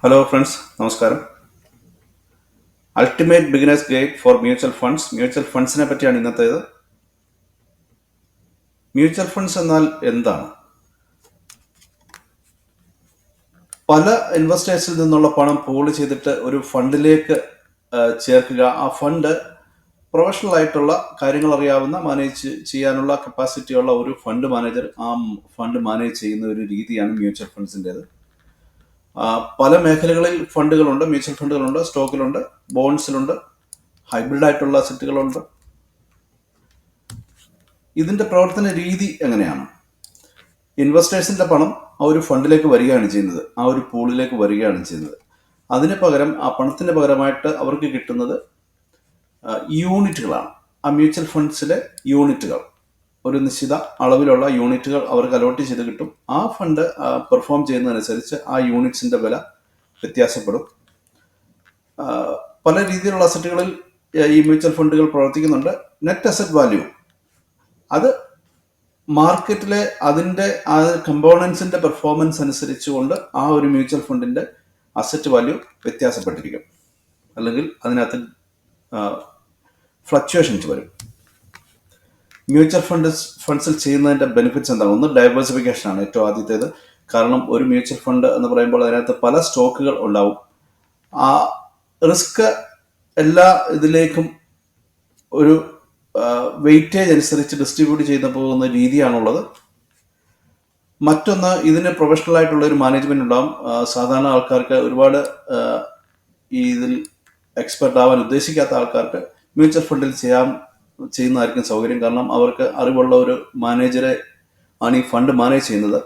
Hello friends, നമസ്കാരം. Ultimate beginners guide for mutual ഫണ്ട്സിനെ പറ്റിയാണ് ഇന്നത്തേത്. മ്യൂച്വൽ ഫണ്ട്സ് എന്നാൽ എന്താണ്? പല ഇൻവെസ്റ്റേഴ്സിൽ നിന്നുള്ള പണം പൂൾ ചെയ്തിട്ട് ഒരു ഫണ്ടിലേക്ക് ചേർക്കുക. ആ ഫണ്ട് പ്രൊഫഷണൽ ആയിട്ടുള്ള കാര്യങ്ങൾ അറിയാവുന്ന, മാനേജ് ചെയ്യാനുള്ള കപ്പാസിറ്റി ഉള്ള ഒരു ഫണ്ട് മാനേജർ ആ ഫണ്ട് മാനേജ് ചെയ്യുന്ന ഒരു രീതിയാണ് മ്യൂച്വൽ ഫണ്ട്സിൻ്റെത്. പല മേഖലകളിൽ ഫണ്ടുകളുണ്ട്. മ്യൂച്വൽ ഫണ്ടുകളുണ്ട്, സ്റ്റോക്കിലുണ്ട്, ബോൺസിലുണ്ട്, ഹൈബ്രിഡ് ആയിട്ടുള്ള അസറ്റുകളുണ്ട്. ഇതിന്റെ പ്രവർത്തന രീതി എങ്ങനെയാണ്? ഇൻവെസ്റ്റേഴ്സിന്റെ പണം ആ ഒരു ഫണ്ടിലേക്ക് വരികയാണ് ചെയ്യുന്നത്, ആ ഒരു പൂളിലേക്ക് വരികയാണ് ചെയ്യുന്നത്. അതിന് പകരം, ആ പണത്തിന് പകരമായിട്ട് അവർക്ക് കിട്ടുന്നത് യൂണിറ്റുകളാണ്. ആ മ്യൂച്വൽ ഫണ്ട്സിലെ യൂണിറ്റുകൾ, ഒരു നിശ്ചിത അളവിലുള്ള യൂണിറ്റുകൾ അവർക്ക് അലോട്ട് ചെയ്ത് കിട്ടും. ആ ഫണ്ട് പെർഫോം ചെയ്യുന്നതനുസരിച്ച് ആ യൂണിറ്റ്സിന്റെ വില വ്യത്യാസപ്പെടും. പല രീതിയിലുള്ള അസറ്റുകളിൽ ഈ മ്യൂച്വൽ ഫണ്ടുകൾ പ്രവർത്തിക്കുന്നുണ്ട്. നെറ്റ് അസറ്റ് വാല്യൂ, അത് മാർക്കറ്റിലെ അതിൻ്റെ ആ കമ്പോണൻസിന്റെ പെർഫോമൻസ് അനുസരിച്ചുകൊണ്ട് ആ ഒരു മ്യൂച്വൽ ഫണ്ടിന്റെ അസറ്റ് വാല്യൂ വ്യത്യാസപ്പെട്ടിരിക്കും, അല്ലെങ്കിൽ അതിനകത്ത് ഫ്ലക്ച്വേഷൻസ് വരും. മ്യൂച്വൽ ഫണ്ട്സിൽ ചെയ്യുന്നതിന്റെ ബെനിഫിറ്റ്സ് എന്താണ്? ഒന്ന്, ഡൈവേഴ്സിഫിക്കേഷൻ ആണ് ഏറ്റവും ആദ്യത്തേത്. കാരണം ഒരു മ്യൂച്വൽ ഫണ്ട് എന്ന് പറയുമ്പോൾ അതിനകത്ത് പല സ്റ്റോക്കുകൾ ഉണ്ടാവും. ആ റിസ്ക് എല്ലാ ഇതിലേക്കും ഒരു വെയിറ്റേജ് അനുസരിച്ച് ഡിസ്ട്രിബ്യൂട്ട് ചെയ്ത് പോകുന്ന രീതിയാണുള്ളത്. മറ്റൊന്ന്, ഇതിന് പ്രൊഫഷണൽ ആയിട്ടുള്ള ഒരു മാനേജ്മെന്റ് ഉണ്ടാവും. സാധാരണ ആൾക്കാർക്ക്, ഒരുപാട് ഇതിൽ എക്സ്പെർട്ട് ആവാൻ ഉദ്ദേശിക്കാത്ത ആൾക്കാർക്ക് മ്യൂച്വൽ ഫണ്ടിൽ ചെയ്യുന്നതായിരിക്കും സൗകര്യം. കാരണം അവർക്ക് അറിവുള്ള ഒരു മാനേജറെ ആണ് ഈ ഫണ്ട് മാനേജ് ചെയ്യുന്നത്.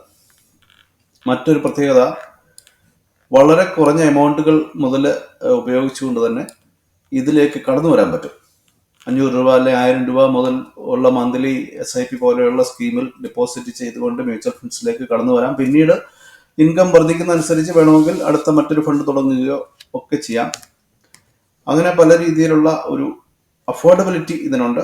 മറ്റൊരു പ്രത്യേകത, വളരെ കുറഞ്ഞ എമൗണ്ടുകൾ മുതൽ ഉപയോഗിച്ചുകൊണ്ട് തന്നെ ഇതിലേക്ക് കടന്നു വരാൻ പറ്റും. 500 രൂപ അല്ലെ 1000 രൂപ മുതൽ ഉള്ള മന്ത്ലി SIP പോലെയുള്ള സ്കീമിൽ ഡെപ്പോസിറ്റ് ചെയ്തുകൊണ്ട് മ്യൂച്വൽ ഫണ്ട്സിലേക്ക് കടന്നു വരാം. പിന്നീട് ഇൻകം വർദ്ധിക്കുന്നതനുസരിച്ച് വേണമെങ്കിൽ അടുത്ത മറ്റൊരു ഫണ്ട് തുടങ്ങുകയോ ഒക്കെ ചെയ്യാം. അങ്ങനെ പല രീതിയിലുള്ള ഒരു അഫോർഡബിലിറ്റി ഇതിനുണ്ട്.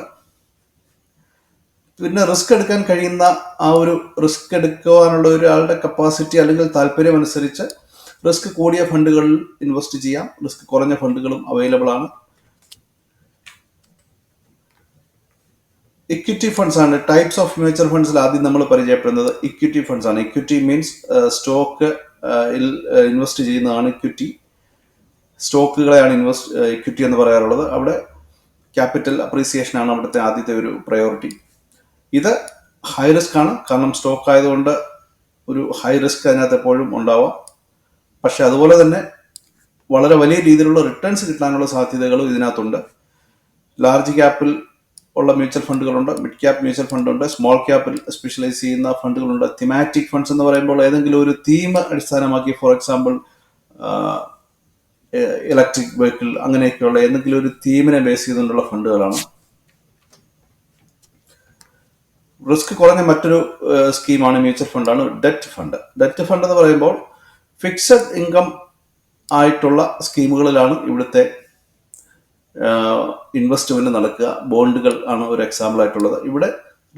പിന്നെ റിസ്ക് എടുക്കാൻ കഴിയുന്ന, ആ ഒരു റിസ്ക് എടുക്കുവാനുള്ള ഒരാളുടെ കപ്പാസിറ്റി അല്ലെങ്കിൽ താല്പര്യം അനുസരിച്ച് റിസ്ക് കൂടിയ ഫണ്ടുകളിൽ ഇൻവെസ്റ്റ് ചെയ്യാം, റിസ്ക് കുറഞ്ഞ ഫണ്ടുകളും അവൈലബിൾ ആണ്. ഇക്വിറ്റി ഫണ്ട്സ് ആണ് ടൈപ്സ് ഓഫ് മ്യൂച്വൽ ഫണ്ട്സിൽ ആദ്യം നമ്മൾ പരിചയപ്പെടുന്നത്. ഇക്വിറ്റി ഫണ്ട്സ് ആണ്. ഇക്വിറ്റി മീൻസ് സ്റ്റോക്ക് ഇൻവെസ്റ്റ് ചെയ്യുന്നതാണ് ഇക്വിറ്റി. സ്റ്റോക്കുകളെയാണ് ഇക്വിറ്റി എന്ന് പറയാറുള്ളത്. അവിടെ ക്യാപിറ്റൽ അപ്രീസിയേഷൻ ആണ് അവിടുത്തെ ആദ്യത്തെ ഒരു പ്രയോറിറ്റി. ഇത് ഹൈ റിസ്ക് ആണ്. കാരണം സ്റ്റോക്ക് ആയതുകൊണ്ട് ഒരു ഹൈ റിസ്ക് അതിനകത്ത് എപ്പോഴും ഉണ്ടാവാം. പക്ഷെ അതുപോലെ തന്നെ വളരെ വലിയ രീതിയിലുള്ള റിട്ടേൺസ് കിട്ടാനുള്ള സാധ്യതകളും ഇതിനകത്തുണ്ട്. ലാർജ് ക്യാപ്പിൽ ഉള്ള മ്യൂച്വൽ ഫണ്ടുകളുണ്ട്, മിഡ് ക്യാപ്പ് മ്യൂച്വൽ ഫണ്ടുണ്ട്, സ്മോൾ ക്യാപ്പിൽ സ്പെഷ്യലൈസ് ചെയ്യുന്ന ഫണ്ടുകളുണ്ട്. തിമാറ്റിക് ഫണ്ട്സ് എന്ന് പറയുമ്പോൾ ഏതെങ്കിലും ഒരു തീം അടിസ്ഥാനമാക്കി, ഫോർ എക്സാമ്പിൾ ഇലക്ട്രിക് വെഹിക്കിൾ, അങ്ങനെയൊക്കെയുള്ള എന്തെങ്കിലും ഒരു തീമിനെ ബേസ് ചെയ്തുകൊണ്ടുള്ള ഫണ്ടുകളാണ്. റിസ്ക് കുറഞ്ഞ മറ്റൊരു സ്കീമാണ് മ്യൂച്വൽ ഫണ്ടാണ് ഡെറ്റ് ഫണ്ട്. ഡെറ്റ് ഫണ്ട് എന്ന് പറയുമ്പോൾ ഫിക്സഡ് ഇൻകം ആയിട്ടുള്ള സ്കീമുകളിലാണ് ഇവിടുത്തെ ഇൻവെസ്റ്റ്മെന്റ് നടക്കുക. ബോണ്ടുകൾ ആണ് ഒരു എക്സാമ്പിൾ ആയിട്ടുള്ളത്. ഇവിടെ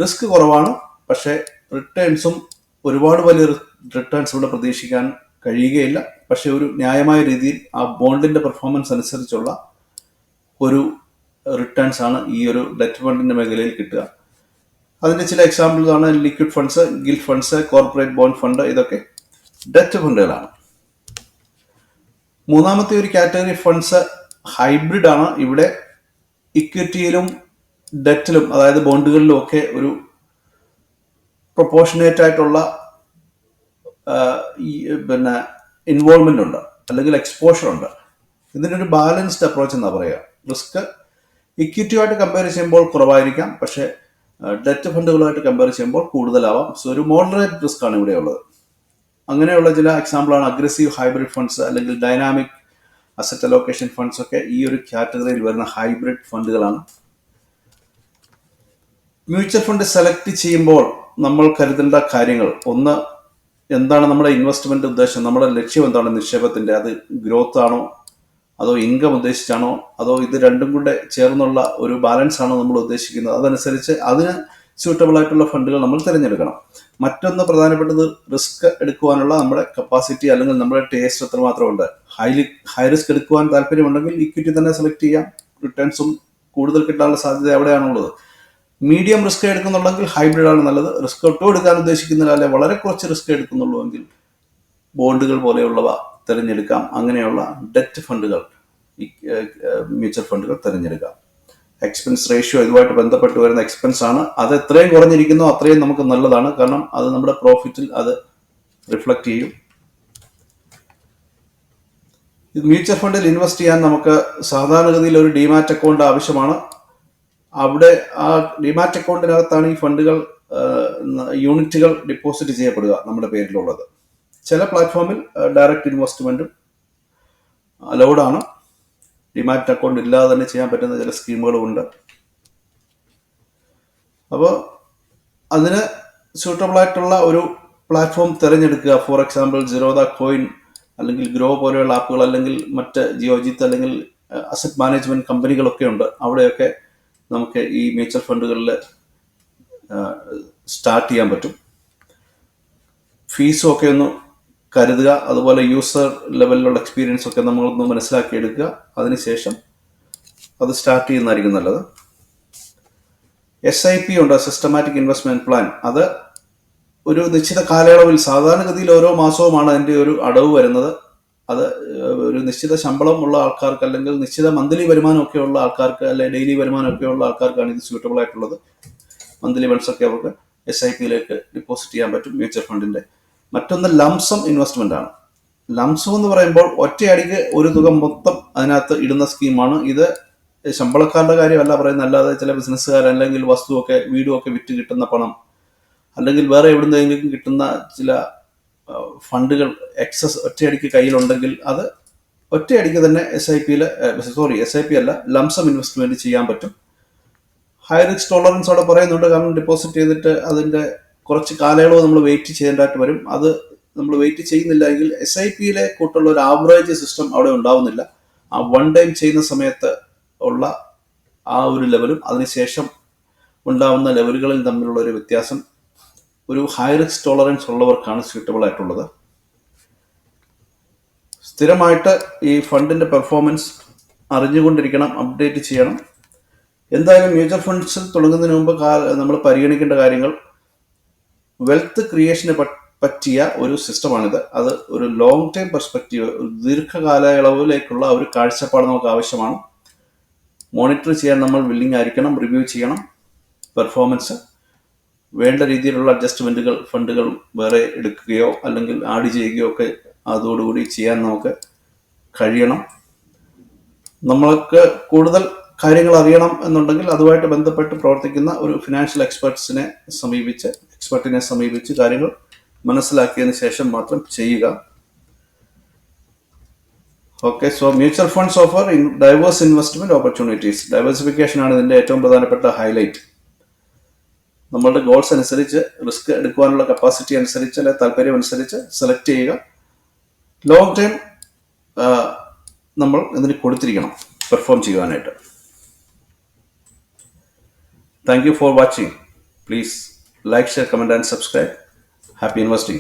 റിസ്ക് കുറവാണ്, പക്ഷേ റിട്ടേൺസും ഒരുപാട് വലിയ റിട്ടേൺസ് ഇവിടെ പ്രതീക്ഷിക്കാൻ കഴിയുകയില്ല. പക്ഷെ ഒരു ന്യായമായ രീതിയിൽ ആ ബോണ്ടിന്റെ പെർഫോമൻസ് അനുസരിച്ചുള്ള ഒരു റിട്ടേൺസ് ആണ് ഈ ഒരു ഡെറ്റ് ഫണ്ടിന്റെ മേഖലയിൽ കിട്ടുക. അതിന്റെ ചില എക്സാമ്പിൾസ് ആണ് liquid funds, gilt funds, corporate bond fund. ഇതൊക്കെ ഡെറ്റ് ഫണ്ടുകളാണ്. മൂന്നാമത്തെ ഒരു കാറ്റഗറി ഫണ്ട്സ് ഹൈബ്രിഡ് ആണ്. ഇവിടെ ഇക്വിറ്റിയിലും ഡെറ്റിലും, അതായത് ബോണ്ടുകളിലും ഒക്കെ ഒരു പ്രൊപ്പോർഷനേറ്റ് ആയിട്ടുള്ള പിന്നെ ഇൻവോൾവ്മെന്റ് ഉണ്ട്, അല്ലെങ്കിൽ എക്സ്പോഷർ ഉണ്ട്. ഇതിനൊരു ബാലൻസ്ഡ് അപ്രോച്ച് എന്നാ പറയുക. റിസ്ക് ഇക്വിറ്റിയുമായിട്ട് കമ്പയർ ചെയ്യുമ്പോൾ കുറവായിരിക്കാം, പക്ഷേ ഡെറ്റ് ഫണ്ടുകളുമായിട്ട് കമ്പയർ ചെയ്യുമ്പോൾ കൂടുതലാവാം. സോ ഒരു മോഡറേറ്റ് റിസ്ക് ആണ് ഇവിടെ ഉള്ളത്. അങ്ങനെയുള്ള ചില എക്സാമ്പിളാണ് അഗ്രസീവ് ഹൈബ്രിഡ് ഫണ്ട്സ്, അല്ലെങ്കിൽ ഡൈനാമിക് അസറ്റ് അലോക്കേഷൻ ഫണ്ട്സ് ഒക്കെ ഈ ഒരു കാറ്റഗറിയിൽ വരുന്ന ഹൈബ്രിഡ് ഫണ്ടുകളാണ്. മ്യൂച്വൽ ഫണ്ട് സെലക്ട് ചെയ്യുമ്പോൾ നമ്മൾ കരുതേണ്ട കാര്യങ്ങൾ: ഒന്ന്, എന്താണ് നമ്മുടെ ഇൻവെസ്റ്റ്മെന്റ് ഉദ്ദേശം, നമ്മുടെ ലക്ഷ്യം എന്താണ് നിക്ഷേപത്തിന്റെ? അത് ഗ്രോത്ത് ആണോ, അതോ ഇൻകം ഉദ്ദേശിച്ചാണോ, അതോ ഇത് രണ്ടും കൂടെ ചേർന്നുള്ള ഒരു ബാലൻസ് ആണോ നമ്മൾ ഉദ്ദേശിക്കുന്നത്? അതനുസരിച്ച് അതിന് സ്യൂട്ടബിൾ ആയിട്ടുള്ള ഫണ്ടുകൾ നമ്മൾ തിരഞ്ഞെടുക്കണം. മറ്റൊന്ന് പ്രധാനപ്പെട്ടത് റിസ്ക് എടുക്കുവാനുള്ള നമ്മുടെ കപ്പാസിറ്റി അല്ലെങ്കിൽ നമ്മുടെ ടേസ്റ്റ് എത്രമാത്രമുണ്ട്. ഹൈ റിസ്ക് എടുക്കുവാൻ താല്പര്യമുണ്ടെങ്കിൽ ഇക്വിറ്റി തന്നെ സെലക്ട് ചെയ്യാം. റിട്ടേൺസും കൂടുതൽ കിട്ടാനുള്ള സാധ്യത എവിടെയാണുള്ളത്. മീഡിയം റിസ്ക് എടുക്കുന്നുണ്ടെങ്കിൽ ഹൈബ്രിഡ് ആണ് നല്ലത്. റിസ്ക് ഒട്ടും എടുക്കാൻ ഉദ്ദേശിക്കുന്നില്ല, അല്ലെ വളരെ കുറച്ച് റിസ്ക് എടുക്കുന്നുള്ളൂ എങ്കിൽ ബോണ്ടുകൾ പോലെയുള്ളവ തിരഞ്ഞെടുക്കാം. അങ്ങനെയുള്ള ഡെറ്റ് ഫണ്ടുകൾ, മ്യൂച്വൽ ഫണ്ടുകൾ തിരഞ്ഞെടുക്കാം. എക്സ്പെൻസ് റേഷ്യോ ഇതുമായിട്ട് ബന്ധപ്പെട്ട് വരുന്ന എക്സ്പെൻസ് ആണ്. അത് എത്രയും കുറഞ്ഞിരിക്കുന്നോ അത്രയും നമുക്ക് നല്ലതാണ്. കാരണം അത് നമ്മുടെ പ്രോഫിറ്റിൽ അത് റിഫ്ലക്ട് ചെയ്യും. മ്യൂച്വൽ ഫണ്ടിൽ ഇൻവെസ്റ്റ് ചെയ്യാൻ നമുക്ക് സാധാരണഗതിയിൽ ഒരു ഡിമാറ്റ് അക്കൗണ്ട് ആവശ്യമാണ്. അവിടെ ആ ഡിമാറ്റ് അക്കൗണ്ടിനകത്താണ് ഈ ഫണ്ടുകൾ, യൂണിറ്റുകൾ ഡിപ്പോസിറ്റ് ചെയ്യപ്പെടുക നമ്മുടെ പേരിലുള്ളത്. ചില പ്ലാറ്റ്ഫോമിൽ ഡയറക്റ്റ് ഇൻവെസ്റ്റ്മെന്റും അലൗഡ് ആണ്. ഡിമാറ്റ് അക്കൗണ്ട് ഇല്ലാതെ തന്നെ ചെയ്യാൻ പറ്റുന്ന ചില സ്കീമുകളും ഉണ്ട്. അപ്പോൾ അതിന് സ്യൂട്ടബിൾ ആയിട്ടുള്ള ഒരു പ്ലാറ്റ്ഫോം തിരഞ്ഞെടുക്കുക. ഫോർ എക്സാമ്പിൾ സിറോദ കോയിൻ അല്ലെങ്കിൽ ഗ്രോ പോലെയുള്ള ആപ്പുകൾ, അല്ലെങ്കിൽ മറ്റ് ജിയോജിത്ത് അല്ലെങ്കിൽ അസറ്റ് മാനേജ്മെന്റ് കമ്പനികളൊക്കെ ഉണ്ട്. അവിടെയൊക്കെ നമുക്ക് ഈ മ്യൂച്വൽ ഫണ്ടുകളിൽ സ്റ്റാർട്ട് ചെയ്യാൻ പറ്റും. ഫീസും ഒക്കെ ഒന്ന് കരുതുക. അതുപോലെ യൂസർ ലെവലിലുള്ള എക്സ്പീരിയൻസ് ഒക്കെ നമ്മളൊന്ന് മനസ്സിലാക്കിയെടുക്കുക. അതിനുശേഷം അത് സ്റ്റാർട്ട് ചെയ്യുന്നതായിരിക്കും നല്ലത്. SIP ഉണ്ട്, സിസ്റ്റമാറ്റിക് ഇൻവെസ്റ്റ്മെന്റ് പ്ലാൻ. അത് ഒരു നിശ്ചിത കാലയളവിൽ, സാധാരണഗതിയിൽ ഓരോ മാസവുമാണ് അതിൻ്റെ ഒരു അടവ് വരുന്നത്. അത് ഒരു നിശ്ചിത ശമ്പളം ഉള്ള ആൾക്കാർക്ക്, അല്ലെങ്കിൽ നിശ്ചിത മന്ത്ലി വരുമാനമൊക്കെ ഉള്ള ആൾക്കാർക്ക്, അല്ലെങ്കിൽ ഡെയിലി വരുമാനമൊക്കെ ഉള്ള ആൾക്കാർക്കാണ് ഇത് സ്യൂട്ടബിൾ ആയിട്ടുള്ളത്. മന്ത്ലി വൺസ് ഒക്കെ അവർക്ക് SIP-യിലേക്ക് ഡിപ്പോസിറ്റ് ചെയ്യാൻ പറ്റും മ്യൂച്വൽ ഫണ്ടിന്റെ. മറ്റൊന്ന് ലംസം ഇൻവെസ്റ്റ്മെന്റ് ആണ്. ലംസം എന്ന് പറയുമ്പോൾ ഒറ്റയടിക്ക് ഒരു തുക മൊത്തം അതിനകത്ത് ഇടുന്ന സ്കീമാണ്. ഇത് ശമ്പളക്കാരുടെ കാര്യമല്ല പറയുന്നത്, അല്ലാതെ ചില ബിസിനസ്സുകാർ അല്ലെങ്കിൽ വസ്തുവൊക്കെ, വീടുമൊക്കെ വിറ്റ് കിട്ടുന്ന പണം, അല്ലെങ്കിൽ വേറെ എവിടുന്നെങ്കിലും കിട്ടുന്ന ചില ഫണ്ടുകൾ എക്സസ് ഒറ്റയടിക്ക് കയ്യിലുണ്ടെങ്കിൽ അത് ഒറ്റയടിക്ക് തന്നെ SIP അല്ല, ലംസം ഇൻവെസ്റ്റ്മെന്റ് ചെയ്യാൻ പറ്റും. ഹൈ റിസ്ക് ടോളറൻസ് അവിടെ പറയുന്നുണ്ട്. കാരണം ഡിപ്പോസിറ്റ് ചെയ്തിട്ട് അതിന്റെ കുറച്ച് കാലയളവ് നമ്മൾ വെയിറ്റ് ചെയ്യേണ്ടതായിട്ട് വരും. അത് നമ്മൾ വെയിറ്റ് ചെയ്യുന്നില്ല എങ്കിൽ SIP-യിലെ കൂട്ടുള്ള ഒരു ആവറേജ് സിസ്റ്റം അവിടെ ഉണ്ടാവുന്നില്ല. ആ വൺ ടൈം ചെയ്യുന്ന സമയത്ത് ഉള്ള ആ ഒരു ലെവലും അതിനുശേഷം ഉണ്ടാവുന്ന ലെവലുകളിൽ തമ്മിലുള്ള ഒരു വ്യത്യാസം ഒരു ഹൈ റിസ്ക് ടോളറൻസ് ഉള്ളവർക്കാണ് സ്യൂട്ടബിൾ ആയിട്ടുള്ളത്. സ്ഥിരമായിട്ട് ഈ ഫണ്ടിന്റെ പെർഫോമൻസ് അറിഞ്ഞുകൊണ്ടിരിക്കണം, അപ്ഡേറ്റ് ചെയ്യണം. എന്തായാലും മ്യൂച്വൽ ഫണ്ട്സിൽ തുടങ്ങുന്നതിന് മുമ്പ് നമ്മൾ പരിഗണിക്കേണ്ട കാര്യങ്ങൾ, വെൽത്ത് ക്രിയേഷന് പറ്റിയ ഒരു സിസ്റ്റമാണിത്. അത് ഒരു ലോങ് ടൈം പെർസ്പെക്റ്റീവ്, ദീർഘകാലയളവിലേക്കുള്ള ഒരു കാഴ്ചപ്പാട് നമുക്ക് ആവശ്യമാണ്. മോണിറ്റർ ചെയ്യാൻ നമ്മൾ വില്ലിംഗ് ആയിരിക്കണം, റിവ്യൂ ചെയ്യണം പെർഫോമൻസ്. വേണ്ട രീതിയിലുള്ള അഡ്ജസ്റ്റ്മെന്റുകൾ, ഫണ്ടുകൾ വേറെ എടുക്കുകയോ അല്ലെങ്കിൽ ആഡ് ചെയ്യുകയോ ഒക്കെ അതോടുകൂടി ചെയ്യാൻ നമുക്ക് കഴിയണം. നമ്മൾക്ക് കൂടുതൽ കാര്യങ്ങൾ അറിയണം എന്നുണ്ടെങ്കിൽ അതുമായിട്ട് ബന്ധപ്പെട്ട് പ്രവർത്തിക്കുന്ന ഒരു ഫിനാൻഷ്യൽ എക്സ്പെർട്ടിനെ സമീപിച്ച് കാര്യങ്ങൾ മനസ്സിലാക്കിയതിന് ശേഷം മാത്രം ചെയ്യുക. Okay, so mutual funds offer diverse investment opportunities. Diversification ആണ് ഇതിന്റെ ഏറ്റവും പ്രധാനപ്പെട്ട ഹൈലൈറ്റ്. നമ്മളുടെ ഗോൾസ് അനുസരിച്ച്, റിസ്ക് എടുക്കുവാനുള്ള കപ്പാസിറ്റി അനുസരിച്ച്, അല്ലെ താല്പര്യം അനുസരിച്ച് സെലക്ട് ചെയ്യുക. ലോങ് ടൈം നമ്മൾ ഇതിന് കൊടുത്തിരിക്കണം പെർഫോം ചെയ്യുവാനായിട്ട്. Thank you for watching. Please like, share, comment and subscribe. Happy investing.